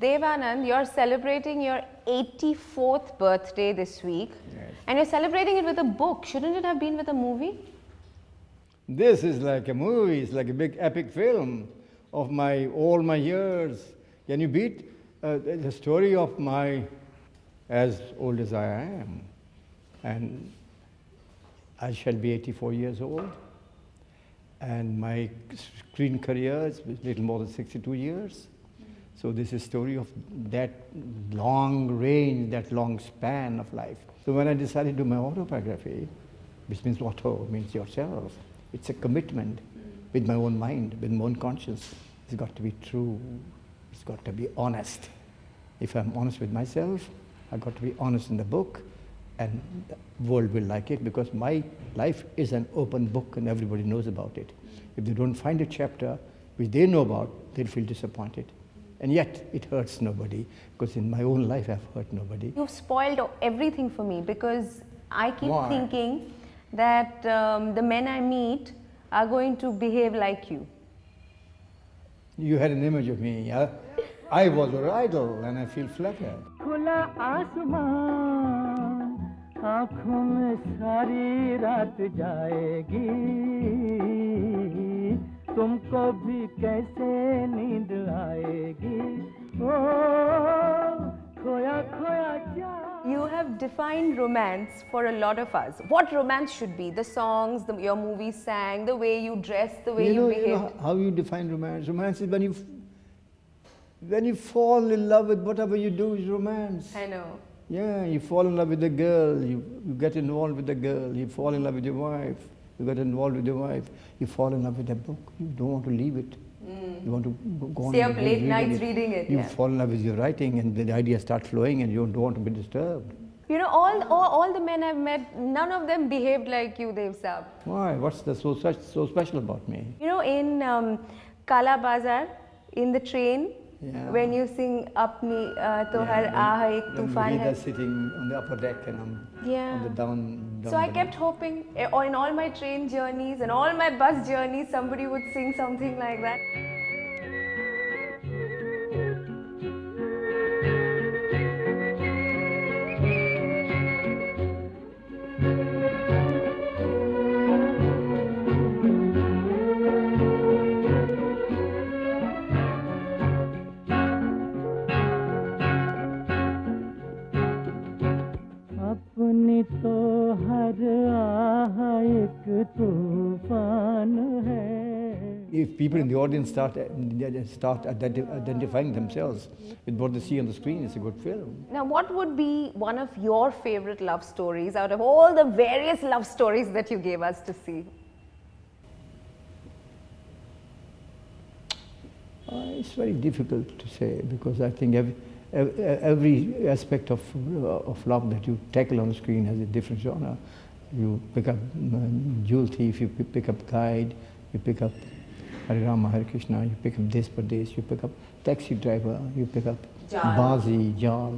Dev Anand, you're celebrating your 84th birthday this week. Yes. And you're celebrating it with a book. Shouldn't it have been with a movie? This is like a movie. It's like a big epic film of all my years. Can you beat the story of my as old as I am? And I shall be 84 years old. And my screen career is a little more than 62 years. So this is a story of that long range, that long span of life. So when I decided to do my autobiography, which means auto, means yourself, it's a commitment with my own mind, with my own conscience. It's got to be true. It's got to be honest. If I'm honest with myself, I've got to be honest in the book, and the world will like it, because my life is an open book and everybody knows about it. If they don't find a chapter which they know about, they'll feel disappointed. And yet it hurts nobody, because in my own life I've hurt nobody. You've spoiled everything for me, because I keep Why? thinking that the men I meet are going to behave like you. You had an image of me, yeah? I was your idol, and I feel flattered. खुला आसमान आँखों में सारी रात जाएगी तुमको भी कैसे नींद आएगी ओ खोया खोया जा. You have defined romance for a lot of us. What romance should be? The songs your movies sang, the way you dressed, the way you behaved. You know how you define romance? Romance is when you fall in love with whatever you do is romance. I know. Yeah, you fall in love with a girl, you get involved with the girl, you fall in love with your wife, you get involved with your wife, you fall in love with a book, you don't want to leave it. You want to go on. Stay up late nights reading it. You Yeah. fall in love with your writing, and the ideas start flowing, and you don't want to be disturbed. You know, all the men I've met, none of them behaved like you, Dev Saab. Why? What's so special about me? You know, in Kala Bazar, in the train, Yeah. when you sing Apni Tohar Aah Ek Tufan Hai. Sitting on the upper deck and I'm Yeah. on the down So I the- kept hoping, or in all my train journeys and all my bus journeys, somebody would sing something like that. अपनी तो हर आह एक तूफान है. If people in the audience start identifying themselves with what they see on the screen, it's a good film. Now, what would be one of your favorite love stories out of all the various love stories that you gave us to see? It's very difficult to say, because I think every aspect of love that you tackle on the screen has a different genre. You pick up Jewel Thief, you pick up Guide, you pick up Hare Rama, Hare Krishna, you pick up Des Pardes, you pick up Taxi Driver, you pick up Bazi, Jal.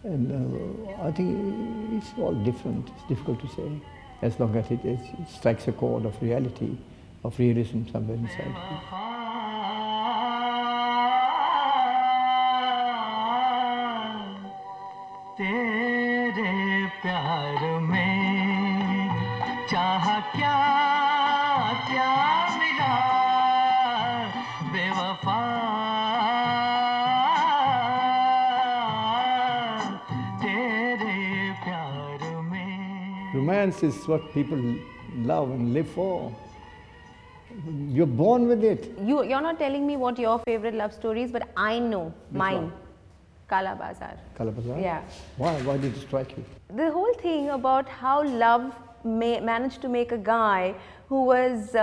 And I think it's all different. It's difficult to say, as long as it strikes a chord of reality, of realism somewhere inside. तेरे प्यार में चाह क्या क्या मिला बेवफा तेरे प्यार में. Romance is what people love and live for. You're born with it. You're not telling me what your favorite love story is, but I know mine. one? Kala Bazar. Kala Bazar? Yeah. Why did it strike you? The whole thing about how love managed to make a guy who was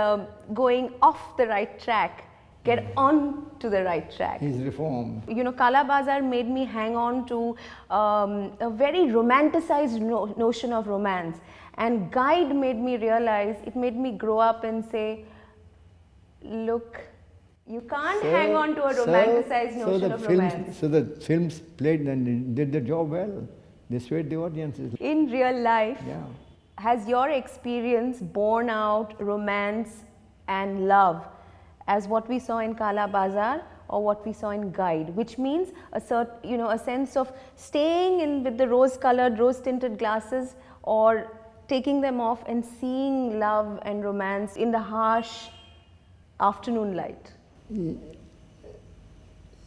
going off the right track get on to the right track. He's reformed. You know, Kala Bazar made me hang on to a very romanticized notion of romance. And Guide made me realize, it made me grow up and say, look, you can't hang on to a romanticized notion of romance. So the films played and did their job well. They swayed the audiences. In real life, Yeah. has your experience borne out romance and love as what we saw in Kala Bazar, or what we saw in Guide, which means a a sense of staying in with the rose-colored, rose-tinted glasses, or taking them off and seeing love and romance in the harsh afternoon light.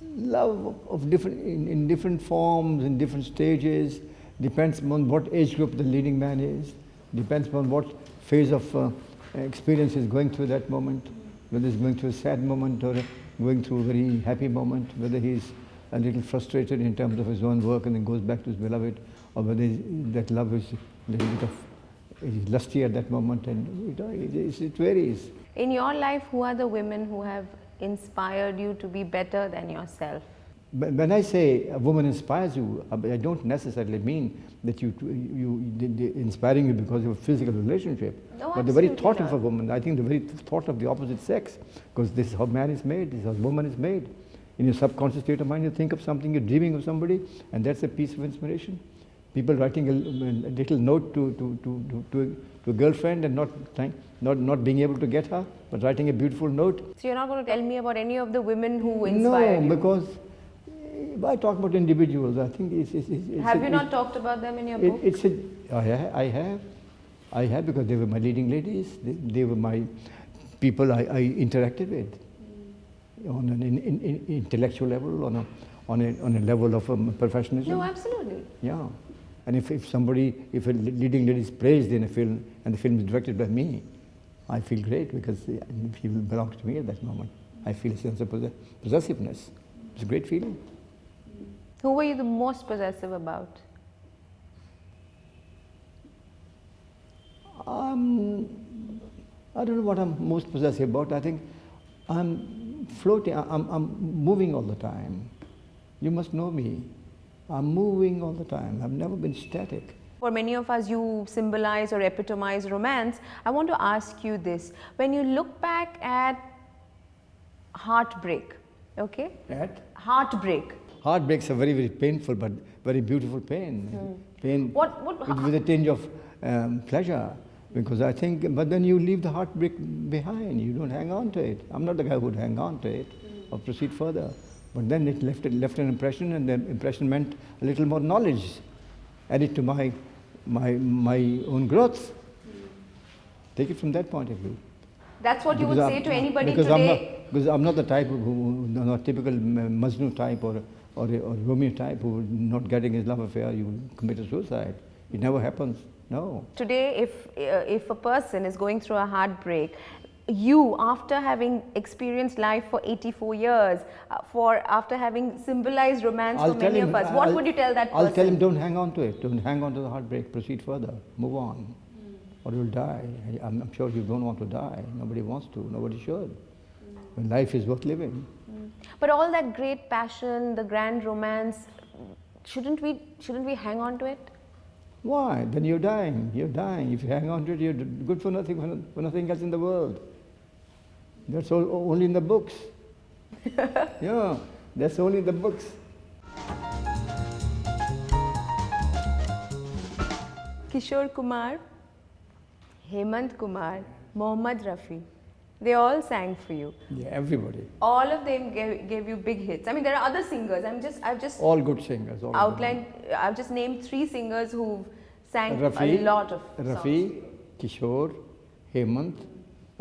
Love of different, in different forms, in different stages, depends on what age group the leading man is, depends on what phase of experience he's going through that moment, whether he's going through a sad moment or going through a very happy moment, whether he's a little frustrated in terms of his own work and then goes back to his beloved, or whether that love is a little bit of he's lusty at that moment, and it varies. In your life, who are the women who have inspired you to be better than yourself? When I say a woman inspires you, I don't necessarily mean that you inspiring you because of a physical relationship. No, but the very absolutely thought not. of a woman, I think the very thought of the opposite sex, because this is how man is made, this is how woman is made. In your subconscious state of mind, you think of something, you're dreaming of somebody, and that's a piece of inspiration. People writing a little note to a girlfriend and not being able to get her, but writing a beautiful note. So you're not going to tell me about any of the women who inspired you? No, because I talk about individuals. I think it's have you not talked about them in your book? I have because they were my leading ladies. They were my people I interacted with on an intellectual level, on a level of professionalism. No, absolutely. Yeah. And if a leading lady is praised in a film and the film is directed by me, I feel great because he belongs to me at that moment. I feel a sense of possessiveness. It's a great feeling. Who were you the most possessive about? I don't know what I'm most possessive about. I think I'm floating, I'm moving all the time. You must know me. I'm moving all the time. I've never been static. For many of us, you symbolize or epitomize romance. I want to ask you this. When you look back at heartbreak, okay? At? Heartbreak. Heartbreaks are very, very painful, but very beautiful pain. Pain with a tinge of pleasure. Because I think, but then you leave the heartbreak behind. You don't hang on to it. I'm not the guy who would hang on to it or proceed further. But then it left an impression, and the impression meant a little more knowledge added to my own growth. Take it from that point of view. That's what you would say to anybody today? Because I'm not the type who, not typical Majnu type or Romeo type who, not getting his love affair, you will commit a suicide. It never happens. No. Today, if a person is going through a heartbreak, you, after having experienced life for 84 years, after having symbolized romance for many of us, what would you tell that person? I'll tell him, don't hang on to it. Don't hang on to the heartbreak. Proceed further. Move on. Or you'll die. I'm sure you don't want to die. Nobody wants to. Nobody should. When life is worth living. But all that great passion, the grand romance, shouldn't we hang on to it? Why? Then you're dying. You're dying. If you hang on to it, you're good for nothing else in the world. That's only in the books. Yeah, that's only in the books. Kishore Kumar, Hemant Kumar, Mohammad Rafi, they all sang for you. Yeah, everybody. All of them gave you big hits. I mean, there are other singers. I've just all good singers. All outlined. I've just named 3 singers who sang Rafi, a lot of Rafi, Kishore, Hemant,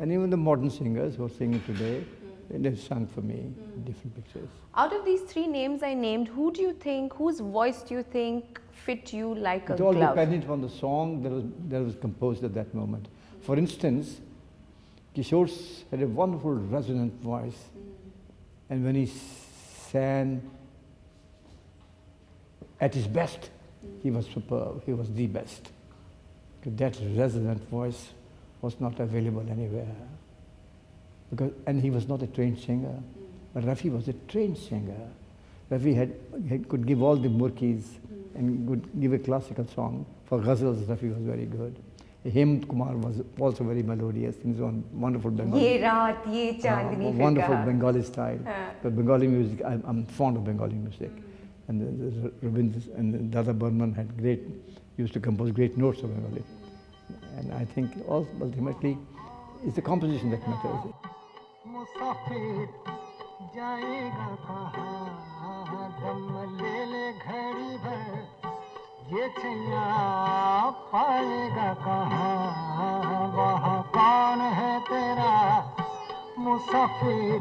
and even the modern singers who are singing today, they've sung for me in different pictures. Out of these 3 names I named, whose voice do you think fit you like a glove? It all depended on the song that was composed at that moment. For instance, Kishore had a wonderful resonant voice, and when he sang at his best, he was superb, he was the best. That resonant voice was not available anywhere. And he was not a trained singer. But Rafi was a trained singer. Rafi could give all the murkis and could give a classical song. For ghazals, Rafi was very good. Hemant Kumar was also very melodious in his own wonderful Bengali. Ye raat, ye chandni wonderful Bengali style. But Bengali music, I'm fond of Bengali music. And Rabindra and Dada Burman used to compose great notes of Bengali. And I think ultimately it's the composition that matters. जाएगा कहाँ दम ले ले घड़ी भर ये छैया पाएगा कहाँ वहाँ कौन है तेरा मुसाफिर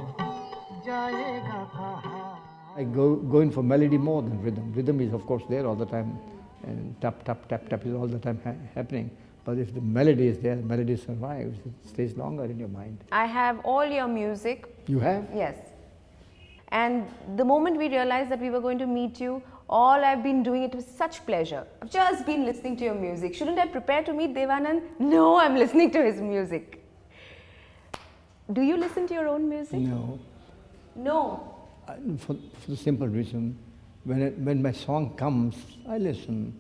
जाएगा कहाँ. I go in for melody more than rhythm. Rhythm is of course there all the time, and tap, tap, tap, tap is all the time happening. But if the melody is there, the melody survives, it stays longer in your mind. I have all your music. You have? Yes. And the moment we realized that we were going to meet you, all I've been doing it with such pleasure. I've just been listening to your music. Shouldn't I prepare to meet Dev Anand? No, I'm listening to his music. Do you listen to your own music? No. No. For the simple reason, when my song comes, I listen.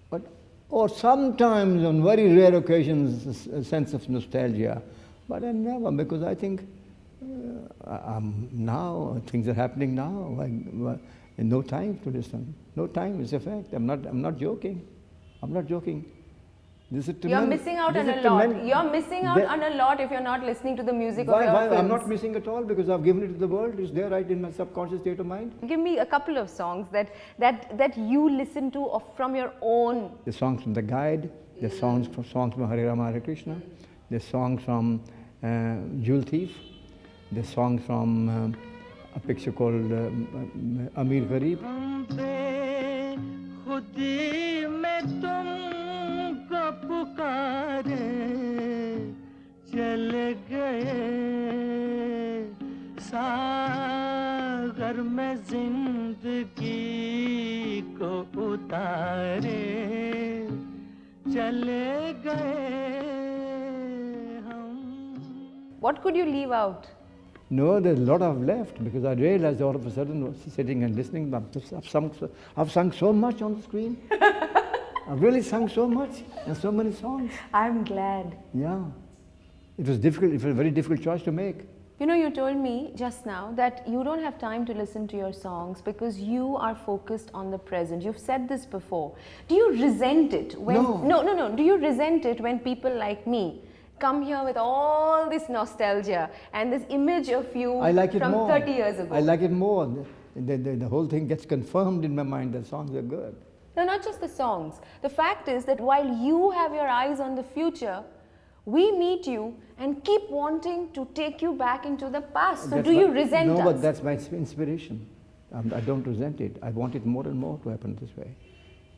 But, or sometimes on very rare occasions, a sense of nostalgia. But I never, because I think now, things are happening now. No time to listen. No time is a fact. I'm not joking. I'm not joking. This is You're missing out on a lot. You're missing out on a lot if you're not listening to the music of your films. I'm not missing at all, because I've given it to the world. It's there right in my subconscious state of mind. Give me a couple of songs that you listen to from your own. The songs from The Guide, the songs from Hare Rama Hare Krishna, the songs from Jewel Thief, the songs from a picture called Amir Garib. पुकारे चले गए सागर में जिंदगी को उतारे चले गए हम. What could you leave out? No, there's a lot I've left, because I realized all of a sudden, sitting and listening, I've sung so much on the screen. I've really sung so much and so many songs. I'm glad. Yeah. It was difficult. It was a very difficult choice to make. You know, you told me just now that you don't have time to listen to your songs because you are focused on the present. You've said this before. Do you resent it when... No. Do you resent it when people like me come here with all this nostalgia and this image of you from 30 years ago? I like it more. The whole thing gets confirmed in my mind that songs are good. No, not just the songs. The fact is that while you have your eyes on the future, we meet you and keep wanting to take you back into the past. So do you resent us? No, but that's my inspiration. I don't resent it. I want it more and more to happen this way.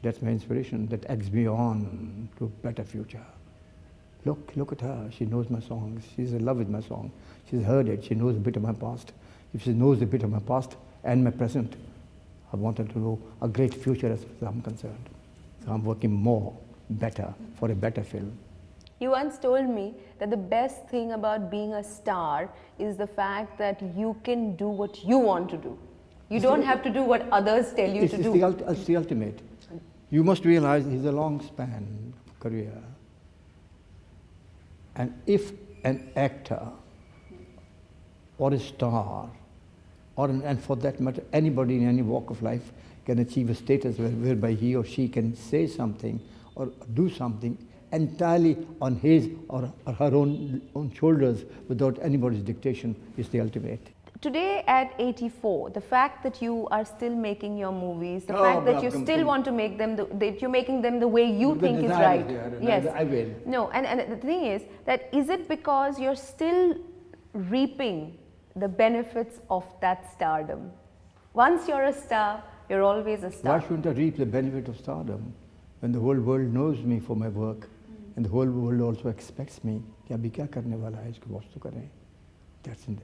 That's my inspiration that eggs me on to a better future. Look at her. She knows my songs. She's in love with my song. She's heard it. She knows a bit of my past. If she knows a bit of my past and my present, I want her to know a great future as far as I'm concerned. So I'm working more, better, for a better film. You once told me that the best thing about being a star is the fact that you can do what you want to do. You don't have to do what others tell you to do. It's the ultimate. You must realize it's a long span career. And if an actor or a star, and for that matter, anybody in any walk of life can achieve a status whereby he or she can say something or do something entirely on his or her own shoulders without anybody's dictation is the ultimate. Today at 84, the fact that you are still making your movies, the fact that you still want to make them, that you're making them the way you think is right. Yes, I will. No, and the thing is that is it because you're still reaping the benefits of that stardom? Once you're a star, you're always a star. Why shouldn't I reap the benefit of stardom when the whole world knows me for my work and the whole world also expects me? कि अभी क्या करने वाला है इसको boss तो करें. That's in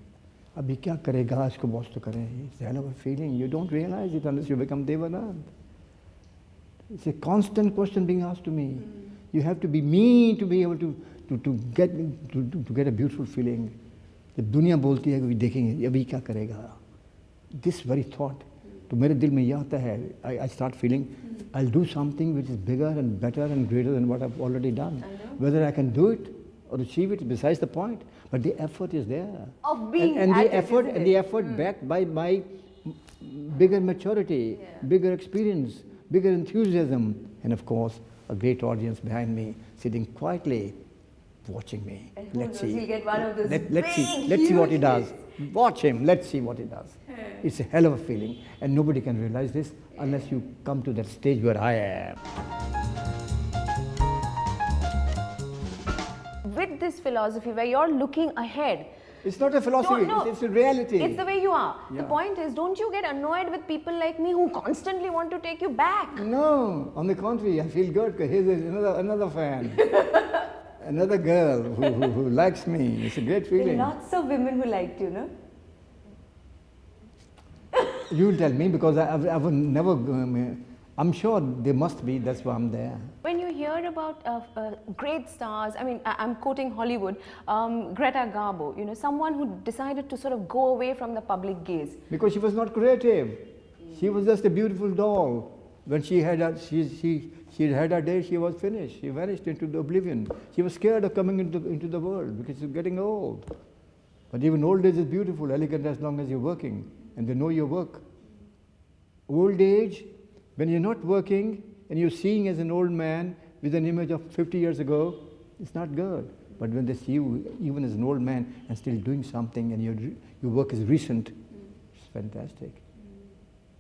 अभी क्या करेगा इसको बॉस तो करें. It's a hell of a feeling. You don't realize it unless you become Dev Anand. It's a constant question being asked to me. You have to be me to be able to get a beautiful feeling. जब दुनिया बोलती है कि देखेंगे अभी क्या करेगा. This very thought, तो मेरे दिल में यह आता है. I start feeling I'll do something which is bigger and better and greater than what I've already done. Whether I can do it or achieve it is besides the point. But the effort is there. Of being and the effort backed by my bigger maturity, bigger experience, bigger enthusiasm, and of course a great audience behind me sitting quietly watching me. And who Let's knows, see. he'll get one of those Let's see. big, Let's see what he huge does. hits. Watch him. Let's see what he does. It's a hell of a feeling, and nobody can realize this unless you come to that stage where I am. With this philosophy where you're looking ahead, It's not a philosophy. No, It's a reality. it's the way you are. The Yeah. point is, don't you get annoyed with people like me who constantly want to take you back? No, on the contrary, I feel good because here's another fan, another girl who likes me. It's a great There are feeling. lots of women who liked you, no? You tell me because I would never. I'm sure there must be. That's why I'm there. When you hear about great stars, I mean, I'm quoting Hollywood, Greta Garbo, you know, someone who decided to sort of go away from the public gaze. Because she was not creative. She was just a beautiful doll. When she had had her day, she was finished. She vanished into the oblivion. She was scared of coming into the world because she's getting old. But even old age is beautiful, elegant as long as you're working and they know your work. Old age, when you're not working and you're seeing as an old man with an image of 50 years ago, it's not good. But when they see you even as an old man and still doing something and your work is recent, it's fantastic.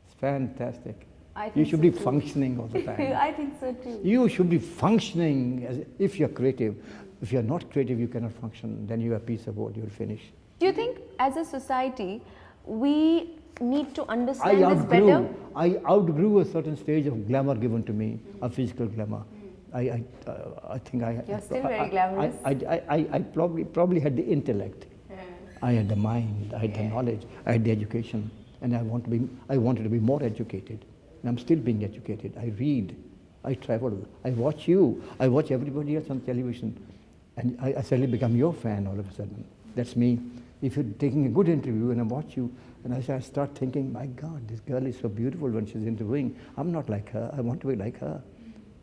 It's fantastic. I You think should so be too. functioning all the time. I think so too. You should be functioning as if you're creative. If you're not creative, you cannot function. Then you're a piece of wood, you'll finish. Do you think as a society, we need to understand this better? I outgrew a certain stage of glamour given to me, a physical glamour. I think I. You're still very glamorous. I probably had the intellect. I had the mind. I had the knowledge. I had the education, and I wanted to be more educated. And I'm still being educated. I read. I travel. I watch you. I watch everybody else on television, and I suddenly become your fan all of a sudden. That's me. If you're taking a good interview and I watch you, and I start thinking, my God, this girl is so beautiful when she's interviewing. I'm not like her. I want to be like her.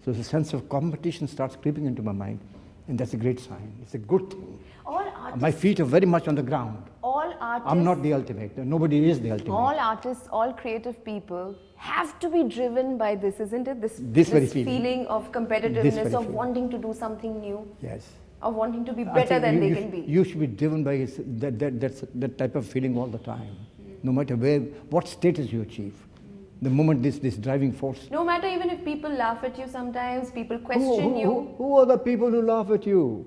So the sense of competition starts creeping into my mind, and that's a great sign. It's a good thing. All artists, My feet are very much on the ground. all artists, I'm not the ultimate. Nobody is the ultimate. all artists, all creative people have to be driven by this, isn't it? This very feeling. feeling of competitiveness, This very of feeling. wanting to do something new, Yes. of wanting to be I better think than they you can be. You should be driven by that type of feeling all the time, no matter what status you achieve. The moment this driving force. No matter even if people laugh at you sometimes, people question you. Who are the people who laugh at you?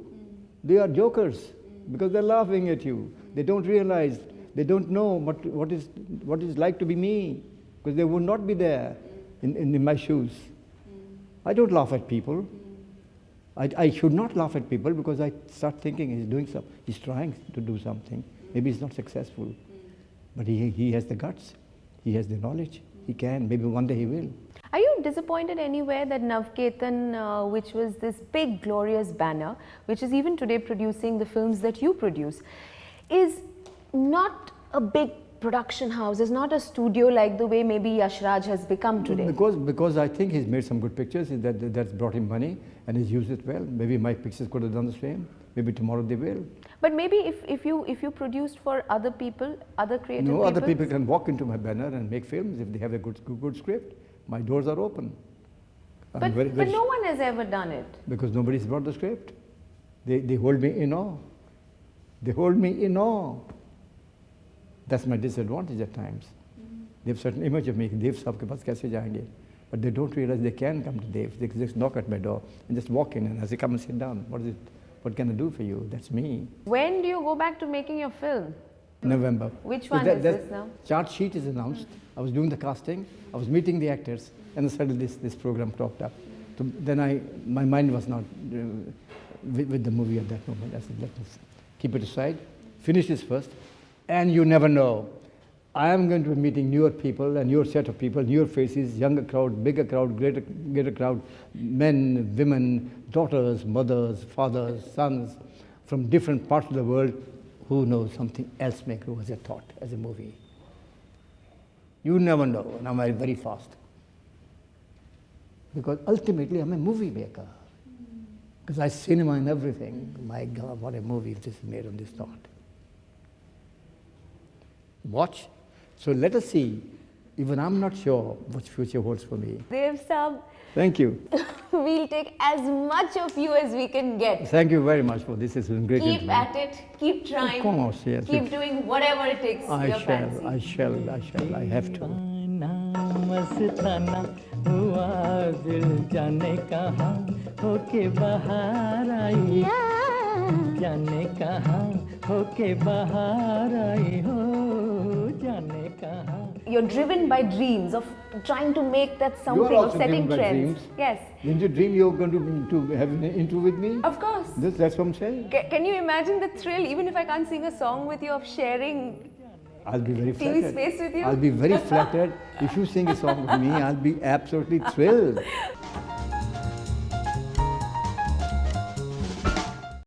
They are jokers because they're laughing at you. They don't realize, they don't know what is like to be me because they would not be there in my shoes. I don't laugh at people. I should not laugh at people because I start thinking he's trying to do something. Maybe he's not successful, but he has the guts, he has the knowledge, he can, maybe one day he will. Are you disappointed anywhere that Navketan, which was this big glorious banner, which is even today producing the films that you produce, is not a big production house, is not a studio like the way maybe Yashraj has become today? Because I think he's made some good pictures, that's brought him money and he's used it well. Maybe my pictures could have done the same. Maybe tomorrow they will. But maybe if you produced for other people, other creative people. No, other people can walk into my banner and make films if they have a good script. My doors are open. But no one has ever done it. Because nobody's brought the script. They hold me in awe. They hold me in awe. That's my disadvantage at times. They have certain image of me. Dev saab ke paas kaise jayenge? But they don't realize they can come to Dev. They just knock at my door and just walk in and I say, come and sit down. What is it? What can I do for you? That's me. When do you go back to making your film? November. Which So one is this now? Chart sheet is announced. I was doing the casting. I was meeting the actors, and suddenly this program cropped up. So then my mind was not with the movie at that moment. I said, let me keep it aside, finish this first, and you never know. I am going to be meeting newer people and newer set of people, newer faces, younger crowd, bigger crowd, greater crowd, men, women, daughters, mothers, fathers, sons, from different parts of the world. Who knows, something else may grow as a thought, as a movie. You never know, and I'm very fast. Because ultimately I'm a movie maker. Because I cinema and everything. My God, what a movie this is made on this thought. Watch. So let us see even I'm not sure what future holds for me. Dev Sab, Thank you. we'll take as much of you as we can get. Thank you very much for this. It's been great. Keep interview. at it, keep trying. Of course, yes. Keep doing whatever it takes I your shall, fancy. I have to. मस्ताना हुआ दिल जाने कहाँ होके बाहर आई जाने कहाँ होके बाहर आई हो जाने कहाँ. You're driven by dreams of trying to make that You are something, of also setting driven by trends. dreams. Yes, Didn't you dream you're going to have an interview with me? of course. That's what I'm saying. Can you imagine the thrill, even if I can't sing a song with you, of sharing I'll be very TV flattered. space with you? I'll be very flattered. If you sing a song with me, I'll be absolutely thrilled.